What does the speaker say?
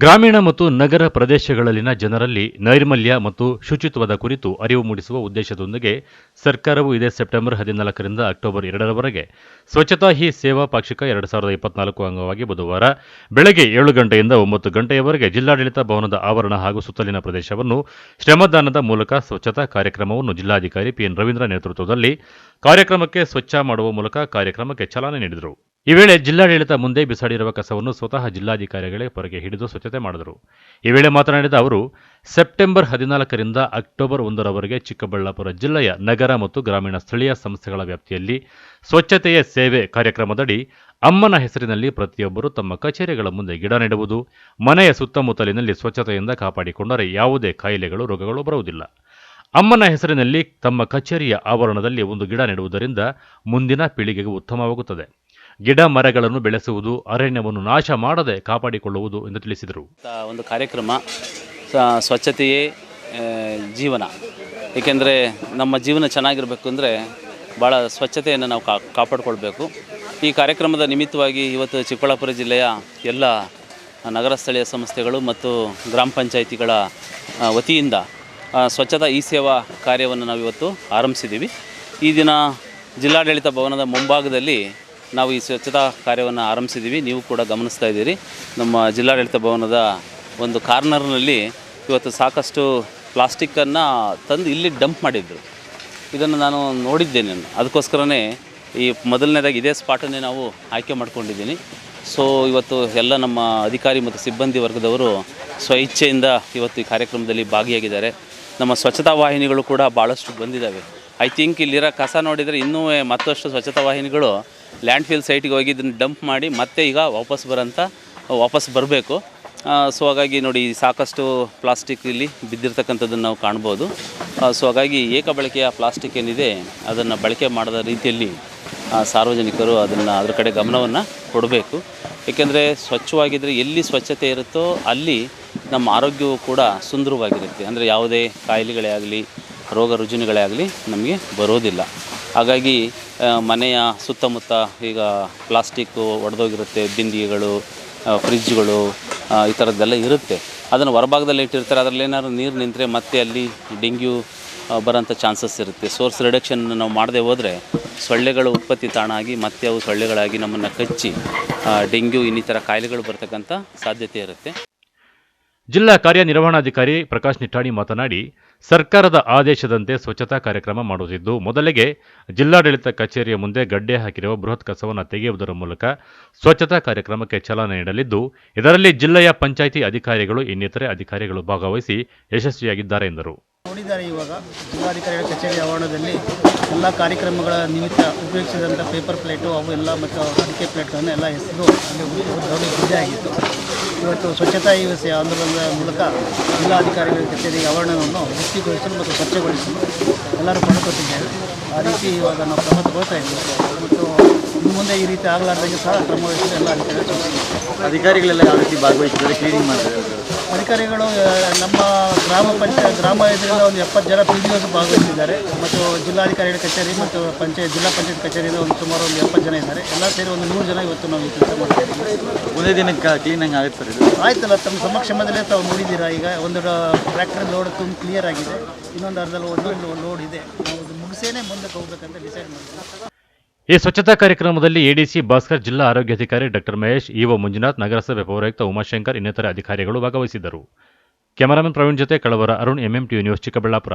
ಗ್ರಾಮೀಣ ಮತ್ತು ನಗರ ಪ್ರದೇಶಗಳಲ್ಲಿನ ಜನರಲ್ಲಿ ನೈರ್ಮಲ್ಯ ಮತ್ತು ಶುಚಿತ್ವದ ಕುರಿತು ಅರಿವು ಮೂಡಿಸುವ ಉದ್ದೇಶದೊಂದಿಗೆ ಸರ್ಕಾರವು ಇದೇ ಸೆಪ್ಟೆಂಬರ್ 14ರಿಂದ ಅಕ್ಟೋಬರ್ 2ರವರೆಗೆ ಸ್ವಚ್ಛತಾ ಹಿ ಸೇವಾ ಪಾಕ್ಷಿಕ 2024 ಅಂಗವಾಗಿ ಬುಧವಾರ ಬೆಳಗ್ಗೆ 7 ಗಂಟೆಯಿಂದ 9 ಗಂಟೆಯವರೆಗೆ ಜಿಲ್ಲಾಡಳಿತ ಭವನದ ಆವರಣ ಹಾಗೂ ಸುತ್ತಲಿನ ಪ್ರದೇಶವನ್ನು ಶ್ರಮದಾನದ ಮೂಲಕ ಸ್ವಚ್ಛತಾ ಕಾರ್ಯಕ್ರಮವನ್ನು ಜಿಲ್ಲಾಧಿಕಾರಿ ಪಿಎನ್ ರವೀಂದ್ರ ನೇತೃತ್ವದಲ್ಲಿ ಕಾರ್ಯಕ್ರಮಕ್ಕೆ ಸ್ವಚ್ಛ ಮಾಡುವ ಮೂಲಕ ಕಾರ್ಯಕ್ರಮಕ್ಕೆ ಚಾಲನೆ ನೀಡಿದರು. ಈ ವೇಳೆ ಜಿಲ್ಲಾಡಳಿತ ಮುಂದೆ ಬಿಸಾಡಿರುವ ಕಸವನ್ನು ಸ್ವತಃ ಜಿಲ್ಲಾಧಿಕಾರಿಗಳೇ ಹೊರಗೆ ಹಿಡಿದು ಸ್ವಚ್ಛತೆ ಮಾಡಿದರು. ಈ ವೇಳೆ ಮಾತನಾಡಿದ ಅವರು, ಸೆಪ್ಟೆಂಬರ್ 14ರಿಂದ ಅಕ್ಟೋಬರ್ 1ರವರೆಗೆ ಚಿಕ್ಕಬಳ್ಳಾಪುರ ಜಿಲ್ಲೆಯ ನಗರ ಮತ್ತು ಗ್ರಾಮೀಣ ಸ್ಥಳೀಯ ಸಂಸ್ಥೆಗಳ ವ್ಯಾಪ್ತಿಯಲ್ಲಿ ಸ್ವಚ್ಛತೆಯ ಸೇವೆ ಕಾರ್ಯಕ್ರಮದಡಿ ಅಮ್ಮನ ಹೆಸರಿನಲ್ಲಿ ಪ್ರತಿಯೊಬ್ಬರು ತಮ್ಮ ಕಚೇರಿಗಳ ಮುಂದೆ ಗಿಡ ನೆಡುವುದು, ಮನೆಯ ಸುತ್ತಮುತ್ತಲಿನಲ್ಲಿ ಸ್ವಚ್ಛತೆಯಿಂದ ಕಾಪಾಡಿಕೊಂಡರೆ ಯಾವುದೇ ಕಾಯಿಲೆಗಳು, ರೋಗಗಳು ಬರುವುದಿಲ್ಲ. ಅಮ್ಮನ ಹೆಸರಿನಲ್ಲಿ ತಮ್ಮ ಕಚೇರಿಯ ಆವರಣದಲ್ಲಿ ಒಂದು ಗಿಡ ನೆಡುವುದರಿಂದ ಮುಂದಿನ ಪೀಳಿಗೆಗೆ ಉತ್ತಮವಾಗುತ್ತದೆ. ಗಿಡ ಮರಗಳನ್ನು ಬೆಳೆಸುವುದು, ಅರಣ್ಯವನ್ನು ನಾಶ ಮಾಡದೆ ಕಾಪಾಡಿಕೊಳ್ಳುವುದು ಎಂದು ತಿಳಿಸಿದರು. ಒಂದು ಕಾರ್ಯಕ್ರಮ ಸ್ವಚ್ಛತೆಯೇ ಜೀವನ. ಏಕೆಂದರೆ ನಮ್ಮ ಜೀವನ ಚೆನ್ನಾಗಿರಬೇಕು ಅಂದರೆ ಭಾಳ ಸ್ವಚ್ಛತೆಯನ್ನು ನಾವು ಕಾಪಾಡಿಕೊಳ್ಬೇಕು. ಈ ಕಾರ್ಯಕ್ರಮದ ನಿಮಿತ್ತವಾಗಿ ಇವತ್ತು ಚಿಕ್ಕಬಳ್ಳಾಪುರ ಜಿಲ್ಲೆಯ ಎಲ್ಲ ನಗರ ಸ್ಥಳೀಯ ಸಂಸ್ಥೆಗಳು ಮತ್ತು ಗ್ರಾಮ ಪಂಚಾಯಿತಿಗಳ ವತಿಯಿಂದ ಸ್ವಚ್ಛತಾ ಈ ಸೇವಾ ಕಾರ್ಯವನ್ನು ನಾವು ಇವತ್ತು ಆರಂಭಿಸಿದ್ದೀವಿ. ಈ ದಿನ ಜಿಲ್ಲಾಡಳಿತ ಭವನದ ಮುಂಭಾಗದಲ್ಲಿ ನಾವು ಈ ಸ್ವಚ್ಛತಾ ಕಾರ್ಯವನ್ನು ಆರಂಭಿಸಿದ್ದೀವಿ. ನೀವು ಕೂಡ ಗಮನಿಸ್ತಾ ಇದ್ದೀರಿ. ನಮ್ಮ ಜಿಲ್ಲಾಡಳಿತ ಭವನದ ಒಂದು ಕಾರ್ನರ್ನಲ್ಲಿ ಇವತ್ತು ಸಾಕಷ್ಟು ಪ್ಲಾಸ್ಟಿಕ್ಕನ್ನು ತಂದು ಇಲ್ಲಿ ಡಂಪ್ ಮಾಡಿದ್ರು. ಇದನ್ನು ನಾನು ನೋಡಿದ್ದೇನೆ. ಅದಕ್ಕೋಸ್ಕರನೇ ಈ ಮೊದಲನೇದಾಗಿ ಇದೇ ಸ್ಪಾಟನ್ನೇ ನಾವು ಆಯ್ಕೆ ಮಾಡ್ಕೊಂಡಿದ್ದೀನಿ. ಸೊ ಇವತ್ತು ಎಲ್ಲ ನಮ್ಮ ಅಧಿಕಾರಿ ಮತ್ತು ಸಿಬ್ಬಂದಿ ವರ್ಗದವರು ಸ್ವಇಚ್ಛೆಯಿಂದ ಇವತ್ತು ಈ ಕಾರ್ಯಕ್ರಮದಲ್ಲಿ ಭಾಗಿಯಾಗಿದ್ದಾರೆ. ನಮ್ಮ ಸ್ವಚ್ಛತಾ ವಾಹಿನಿಗಳು ಕೂಡ ಭಾಳಷ್ಟು ಬಂದಿದ್ದಾವೆ. ಐ ಥಿಂಕ್ ಇಲ್ಲಿರೋ ಕಸ ನೋಡಿದರೆ ಇನ್ನೂ ಮತ್ತಷ್ಟು ಸ್ವಚ್ಛತಾ ವಾಹಿನಿಗಳು ಲ್ಯಾಂಡ್ ಫಿಲ್ ಸೈಟಿಗೆ ಹೋಗಿ ಇದನ್ನು ಡಂಪ್ ಮಾಡಿ ಮತ್ತೆ ಈಗ ವಾಪಸ್ ಬರಬೇಕು. ಸೊ ಹಾಗಾಗಿ ನೋಡಿ, ಸಾಕಷ್ಟು ಪ್ಲಾಸ್ಟಿಕ್ ಇಲ್ಲಿ ಬಿದ್ದಿರ್ತಕ್ಕಂಥದ್ದನ್ನು ನಾವು ಕಾಣ್ಬೋದು. ಸೊ ಹಾಗಾಗಿ ಏಕ ಬಳಕೆಯ ಪ್ಲಾಸ್ಟಿಕ್ ಏನಿದೆ ಅದನ್ನು ಬಳಕೆ ಮಾಡದ ರೀತಿಯಲ್ಲಿ ಸಾರ್ವಜನಿಕರು ಅದರ ಕಡೆ ಗಮನವನ್ನು ಕೊಡಬೇಕು. ಏಕೆಂದರೆ ಸ್ವಚ್ಛವಾಗಿದ್ದರೆ ಎಲ್ಲಿ ಸ್ವಚ್ಛತೆ ಇರುತ್ತೋ ಅಲ್ಲಿ ನಮ್ಮ ಆರೋಗ್ಯವು ಕೂಡ ಸುಂದರವಾಗಿರುತ್ತೆ. ಅಂದರೆ ಯಾವುದೇ ಕಾಯಿಲೆಗಳೇ ಆಗಲಿ, ರೋಗ ರುಜಿನಗಳೇ ಆಗಲಿ ನಮಗೆ ಬರೋದಿಲ್ಲ. ಹಾಗಾಗಿ ಮನೆಯ ಸುತ್ತಮುತ್ತ ಈಗ ಪ್ಲಾಸ್ಟಿಕ್ಕು ಒಡೆದೋಗಿರುತ್ತೆ, ಬಿಂದಿಗೆಗಳು, ಫ್ರಿಜ್ಗಳು, ಈ ಥರದ್ದೆಲ್ಲ ಇರುತ್ತೆ. ಅದನ್ನು ಹೊರಭಾಗದಲ್ಲಿ ಇಟ್ಟಿರ್ತಾರೆ. ಅದರಲ್ಲಿ ಏನಾದ್ರು ನೀರು ನಿಂತರೆ ಮತ್ತೆ ಅಲ್ಲಿ ಡೆಂಗ್ಯೂ ಬರೋಂಥ ಚಾನ್ಸಸ್ ಇರುತ್ತೆ. ಸೋರ್ಸ್ ರಿಡಕ್ಷನ್ ನಾವು ಮಾಡದೆ ಹೋದರೆ ಸೊಳ್ಳೆಗಳು ಉತ್ಪತ್ತಿ ತಾಣ ಆಗಿ ಮತ್ತೆ ಅವು ಸೊಳ್ಳೆಗಳಾಗಿ ನಮ್ಮನ್ನು ಕಚ್ಚಿ ಡೆಂಗ್ಯೂ ಇನ್ನಿತರ ಕಾಯಿಲೆಗಳು ಬರ್ತಕ್ಕಂಥ ಸಾಧ್ಯತೆ ಇರುತ್ತೆ. ಜಿಲ್ಲಾ ಕಾರ್ಯನಿರ್ವಹಣಾಧಿಕಾರಿ ಪ್ರಕಾಶ್ ನಿಟ್ಟಾಣಿ ಮಾತನಾಡಿ, ಸರ್ಕಾರದ ಆದೇಶದಂತೆ ಸ್ವಚ್ಛತಾ ಕಾರ್ಯಕ್ರಮ ಮಾಡುತ್ತಿದ್ದು, ಮೊದಲಿಗೆ ಜಿಲ್ಲಾಡಳಿತ ಕಚೇರಿಯ ಮುಂದೆ ಗಡ್ಡೆ ಹಾಕಿರುವ ಬೃಹತ್ ಕಸವನ್ನು ತೆಗೆಯುವುದರ ಮೂಲಕ ಸ್ವಚ್ಛತಾ ಕಾರ್ಯಕ್ರಮಕ್ಕೆ ಚಾಲನೆ ನೀಡಲಿದ್ದು, ಇದರಲ್ಲಿ ಜಿಲ್ಲೆಯ ಪಂಚಾಯಿತಿ ಅಧಿಕಾರಿಗಳು, ಇನ್ನಿತರೆ ಅಧಿಕಾರಿಗಳು ಭಾಗವಹಿಸಿ ಯಶಸ್ವಿಯಾಗಿದ್ದಾರೆ ಎಂದರು. ನೋಡಿದ್ದಾರೆ, ಇವಾಗ ಜಿಲ್ಲಾಧಿಕಾರಿಗಳ ಕಚೇರಿ ಆವರಣದಲ್ಲಿ ಎಲ್ಲ ಕಾರ್ಯಕ್ರಮಗಳ ನಿಮಿತ್ತ ಉಪಯೋಗಿಸಿದಂಥ ಪೇಪರ್ ಪ್ಲೇಟು ಅವು ಎಲ್ಲ ಮತ್ತು ಅಡಿಕೆ ಪ್ಲೇಟ್ಗಳನ್ನು ಎಲ್ಲ ಎಸೆದು ಅಲ್ಲಿ ಬಿದ್ದೆ ಆಗಿತ್ತು. ಇವತ್ತು ಸ್ವಚ್ಛತಾ ಈ ಆಂದೋಲನದ ಮೂಲಕ ಜಿಲ್ಲಾಧಿಕಾರಿಗಳ ಕಚೇರಿ ಆವರಣವನ್ನು ವೃತ್ತಿಗೊಳಿಸಲು ಮತ್ತು ಸ್ವಚ್ಛಗೊಳಿಸಲು ಎಲ್ಲರೂ ಕೊಂಡುಕೊಟ್ಟಿದ್ದೇವೆ. ಆ ರೀತಿ ಇವಾಗ ನಾವು ಕ್ರಮ ತಗೊಳ್ತಾ ಇದ್ದೀವಿ ಮತ್ತು ಇನ್ನು ಮುಂದೆ ಈ ರೀತಿ ಆಗಲಾರ್ದಂಗೆ ಸಹ ಕ್ರಮ ವಹಿಸಲು ಎಲ್ಲ ಅಧಿಕಾರಿಗಳೆಲ್ಲ ಯಾವ ರೀತಿ ಭಾಗವಹಿಸಿದ್ದಾರೆ, ಕ್ಲೀನಿಂಗ್ ಮಾಡ್ತಾರೆ. ಅಧಿಕಾರಿಗಳು ನಮ್ಮ ಗ್ರಾಮ ಇದರಿಂದ ಒಂದು 70 ಜನ PDOs ಭಾಗವಹಿಸಿದ್ದಾರೆ ಮತ್ತು ಜಿಲ್ಲಾಧಿಕಾರಿಗಳ ಕಚೇರಿ ಮತ್ತು ಜಿಲ್ಲಾ ಪಂಚಾಯತ್ ಕಚೇರಿಯಿಂದ ಸುಮಾರು ಒಂದು 70 ಜನ ಇದ್ದಾರೆ. ಎಲ್ಲ ಸೇರಿ ಒಂದು 100 ಜನ ಇವತ್ತು ನಾವು ಈ ಕೆಲಸ ಮಾಡ್ತೀವಿ. ಒಂದೇ ದಿನಕ್ಕೆ ಕ್ಲೀನಾಗಿ ಆಗುತ್ತೆ ಸರ್ ಇದು? ಆಯ್ತಲ್ಲ, ತಮ್ಮ ಸಮಕ್ಷಮದಲ್ಲೇ ತಾವು ನೋಡಿದ್ದೀರಾ. ಈಗ ಒಂದು ಟ್ರ್ಯಾಕ್ಟರ್ ಲೋಡ್ ತುಂಬ ಕ್ಲಿಯರ್ ಆಗಿದೆ, ಇನ್ನೊಂದು ಅರ್ಧದಲ್ಲಿ ಒಂದು ಲೋಡ್ ಇದೆ. ನಾವು ಮುಗಿಸೇನೆ ಮುಂದಕ್ಕೆ ಹೋಗ್ಬೇಕಂತ ಡಿಸೈಡ್ ಮಾಡಿದ್ದೀವಿ. ಈ ಸ್ವಚ್ಛತಾ ಕಾರ್ಯಕ್ರಮದಲ್ಲಿ ಎಡಿಸಿ ಭಾಸ್ಕರ್, ಜಿಲ್ಲಾ ಆರೋಗ್ಯಾಧಿಕಾರಿ ಡಾಕ್ಟರ್ ಮಹೇಶ್, ಇಒ ಮಂಜುನಾಥ್, ನಗರಸಭೆ ಪೌರಾಯುಕ್ತ ಉಮಾಶಂಕರ್ ಇನ್ನಿತರ ಅಧಿಕಾರಿಗಳು ಭಾಗವಹಿಸಿದ್ದರು. ಕ್ಯಾಮರಾಮನ್ ಪ್ರವೀಣ್ ಜೊತೆ ಕಳವರ ಅರುಣ್, MMTV ನ್ಯೂಸ್, ಚಿಕ್ಕಬಳ್ಳಾಪುರ.